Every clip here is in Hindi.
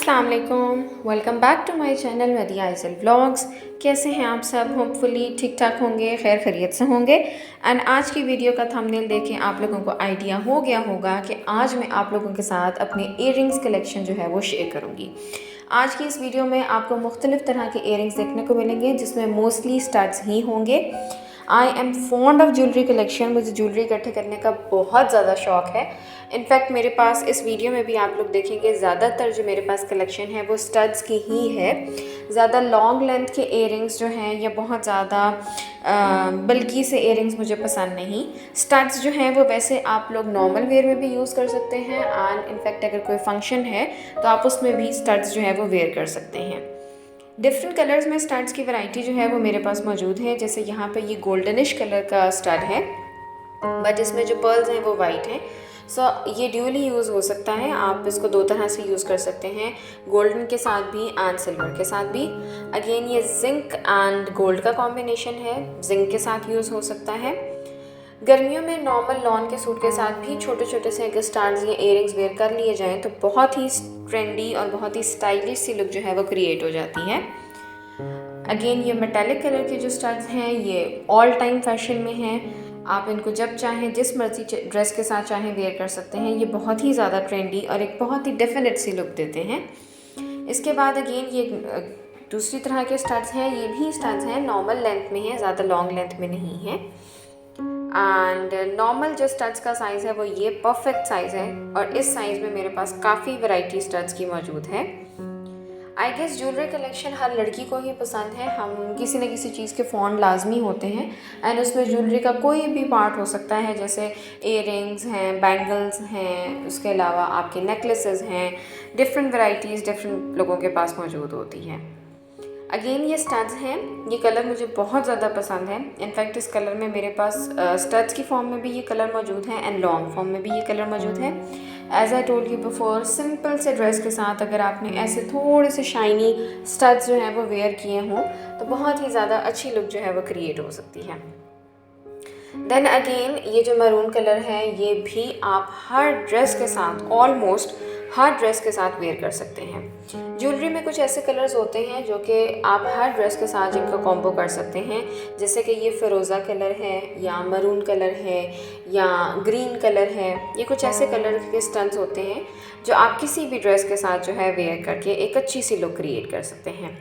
अस्सलाम वालेकुम, welcome back to my channel मदिया आइसल व्लॉग्स। कैसे हैं आप सब? होपफुली ठीक ठाक होंगे, खैर खैरियत से होंगे। एंड आज की वीडियो का थंबनेल देखें आप लोगों को आइडिया हो गया होगा कि आज मैं आप लोगों के साथ अपने इयररिंग्स कलेक्शन जो है वो शेयर करूँगी। आज की इस वीडियो में आपको मुख्तलिफ़ तरह के इयररिंग्स देखने को मिलेंगे जिसमें मोस्टली स्टड्स ही होंगे। I am fond of jewellery collection. मुझे ज्वेलरी इकट्ठे करने का बहुत ज़्यादा शौक़ है। इनफैक्ट मेरे पास इस वीडियो में भी आप लोग देखेंगे ज़्यादातर जो मेरे पास कलेक्शन है वो स्टड्स की ही है। ज़्यादा लॉन्ग लेंथ के इयररिंग्स जो हैं या बहुत ज़्यादा बल्कि से इयररिंग्स मुझे पसंद नहीं। स्टड्स जो हैं वो वैसे आप लोग नॉर्मल वेयर में भी यूज़ कर सकते हैं एंड इनफैक्ट अगर कोई फंक्शन है तो आप उसमें भी स्टड्स जो है वो वेयर कर सकते हैं। डिफरेंट कलर्स में स्टड्स की वैरायटी जो है वो मेरे पास मौजूद है। जैसे यहाँ पे ये गोल्डनिश कलर का स्टड है बट इसमें जो पर्ल्स हैं वो वाइट हैं। सो ये ड्यूली यूज़ हो सकता है। आप इसको दो तरह से यूज़ कर सकते हैं, गोल्डन के साथ भी एंड सिल्वर के साथ भी। अगेन ये जिंक एंड गोल्ड का कॉम्बिनेशन है, जिंक के साथ यूज़ हो सकता है। गर्मियों में नॉर्मल लॉन के सूट के साथ भी छोटे छोटे से अगर स्टड्स या इयररिंग्स वेयर कर लिए जाएं तो बहुत ही ट्रेंडी और बहुत ही स्टाइलिश सी लुक जो है वो क्रिएट हो जाती है। अगेन ये मेटालिक कलर के जो स्टड्स हैं ये ऑल टाइम फैशन में हैं। आप इनको जब चाहें जिस मर्जी ड्रेस के साथ चाहें वेयर कर सकते हैं। ये बहुत ही ज़्यादा ट्रेंडी और एक बहुत ही डेफिनेट सी लुक देते हैं। इसके बाद अगेन ये दूसरी तरह के स्टड्स हैं। ये भी स्टड्स हैं, नॉर्मल लेंथ में है, ज़्यादा लॉन्ग लेंथ में नहीं है। एंड नॉर्मल जो स्टड्स का साइज़ है वो ये परफेक्ट साइज़ है और इस साइज़ में मेरे पास काफ़ी वैरायटी स्टड्स की मौजूद है। आई गेस ज्वेलरी कलेक्शन हर लड़की को ही पसंद है। हम किसी न किसी चीज़ के फॉन्ड लाजमी होते हैं एंड उसमें ज्वेलरी का कोई भी पार्ट हो सकता है, जैसे इयररिंग्स हैं, बैंगल्स हैं, उसके अलावा आपके नेकलेसेस हैं। डिफरेंट वैरायटीज़ डिफरेंट लोगों के पास मौजूद होती हैं। अगेन ये स्टड्स हैं, ये कलर मुझे बहुत ज़्यादा पसंद है। इनफैक्ट इस कलर में मेरे पास स्टड्स की फॉर्म में भी ये कलर मौजूद है एंड लॉन्ग फॉर्म में भी ये कलर मौजूद है। As I told you before, simple से ड्रेस के साथ अगर आपने ऐसे थोड़े से शाइनी स्टड्स जो हैं वो वेयर किए हों तो बहुत ही ज़्यादा अच्छी लुक जो है वो क्रिएट हो सकती है। देन अगेन ये जो मैरून कलर है ये भी आप हर ड्रेस के साथ, ऑलमोस्ट हर ड्रेस के साथ वेयर कर सकते हैं। ज्वेलरी में कुछ ऐसे कलर्स होते हैं जो कि आप हर ड्रेस के साथ जिनका कॉम्बो कर सकते हैं, जैसे कि ये फ़िरोज़ा कलर है या मरून कलर है या ग्रीन कलर है। ये कुछ ऐसे कलर के स्टड्स होते हैं जो आप किसी भी ड्रेस के साथ जो है वेयर करके एक अच्छी सी लुक क्रिएट कर सकते हैं।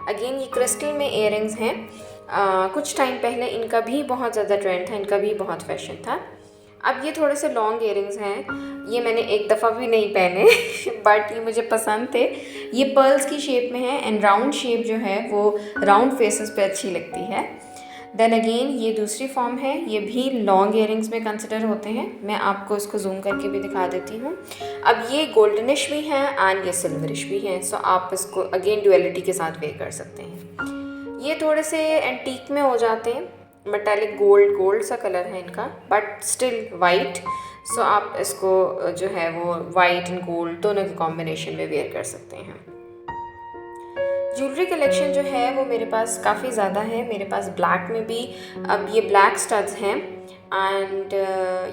अगेन ये क्रिस्टल में इयररिंग्स हैं। कुछ टाइम पहले इनका भी बहुत ज़्यादा ट्रेंड था, इनका भी बहुत फैशन था। अब ये थोड़े से लॉन्ग इयररिंग्स हैं। ये मैंने एक दफ़ा भी नहीं पहने बट ये मुझे पसंद थे। ये पर्ल्स की शेप में है एंड राउंड शेप जो है वो राउंड फेसेस पे अच्छी लगती है। देन अगेन ये दूसरी फॉर्म है, ये भी लॉन्ग इयररिंग्स में कंसिडर होते हैं। मैं आपको इसको जूम करके भी दिखा देती हूँ। अब ये गोल्डनिश भी हैं एंड ये सिल्वरिश भी हैं। सो आप इसको अगेन ड्यूअलिटी के साथ वेयर कर सकते हैं। ये थोड़े से एंटीक में हो जाते हैं, मेटालिक गोल्ड सा कलर है इनका बट स्टिल वाइट। सो आप इसको जो है वो वाइट एंड गोल्ड दोनों के कॉम्बिनेशन में वेयर कर सकते हैं। ज्वेलरी कलेक्शन जो है वो मेरे पास काफ़ी ज़्यादा है। मेरे पास ब्लैक में भी अब ये ब्लैक स्टड्स हैं एंड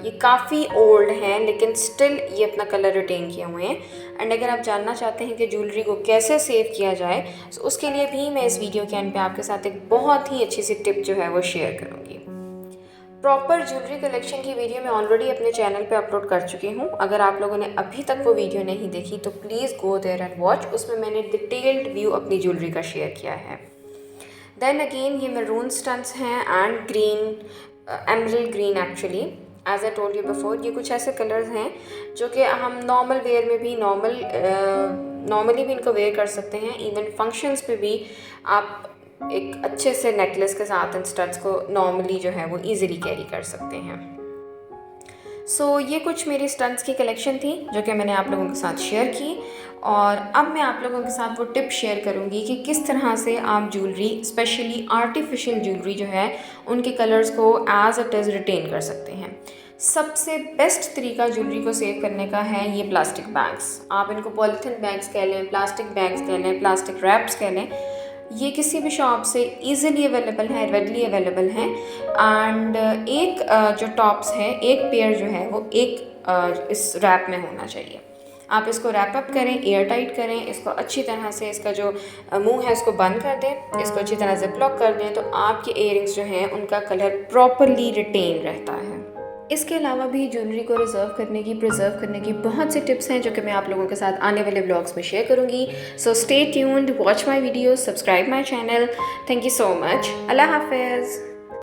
ये काफ़ी ओल्ड हैं लेकिन स्टिल ये अपना कलर रिटेन किए हुए हैं। एंड अगर आप जानना चाहते हैं कि ज्वेलरी को कैसे सेव किया जाए तो उसके लिए भी मैं इस वीडियो के एंड पे आपके साथ एक बहुत ही अच्छी सी टिप जो है वो शेयर करूँगी। प्रॉपर ज्वेलरी कलेक्शन की वीडियो मैं ऑलरेडी अपने चैनल पे अपलोड कर चुकी हूँ। अगर आप लोगों ने अभी तक वो वीडियो नहीं देखी तो please go there and watch. उसमें मैंने डिटेल्ड व्यू अपनी ज्वेलरी का शेयर किया है। देन अगेन ये मैरून स्टड्स हैं and green, emerald green actually, as I told you before. ये कुछ ऐसे कलर्स हैं जो कि हम नॉर्मल वेयर में भी नॉर्मली भी इनको वेयर कर सकते हैं। इवन फंक्शंस पे भी आप एक अच्छे से नेकलेस के साथ इन स्टड्स को नॉर्मली जो है वो इजीली कैरी कर सकते हैं। सो ये कुछ मेरी स्टड्स की कलेक्शन थी जो कि मैंने आप लोगों के साथ शेयर की। और अब मैं आप लोगों के साथ वो टिप शेयर करूंगी कि किस तरह से आप ज्वेलरी, स्पेशली आर्टिफिशियल ज्वेलरी जो है, उनके कलर्स को एज इट इज़ रिटेन कर सकते हैं। सबसे बेस्ट तरीका ज्वेलरी को सेव करने का है ये प्लास्टिक बैग्स। आप इनको पॉलीथिन बैग्स कह लें, प्लास्टिक बैग्स कह लें, प्लास्टिक रैप्स कह लें, ये किसी भी शॉप से इजीली अवेलेबल है, रेडली अवेलेबल हैं। एंड एक जो टॉप्स है, एक पेयर जो है वो एक इस रैप में होना चाहिए। आप इसको रैप अप करें, एयर टाइट करें, इसको अच्छी तरह से इसका जो मुंह है उसको बंद कर दें, इसको अच्छी तरह से लॉक कर दें, तो आपके इयररिंग्स जो हैं उनका कलर प्रॉपरली रिटेन रहता है। इसके अलावा भी ज्वेलरी को प्रिजर्व करने की बहुत सी टिप्स हैं जो कि मैं आप लोगों के साथ आने वाले ब्लॉग्स में शेयर करूँगी। So stay tuned, watch my videos, subscribe my channel. Thank you so much. Allah हाफिज़।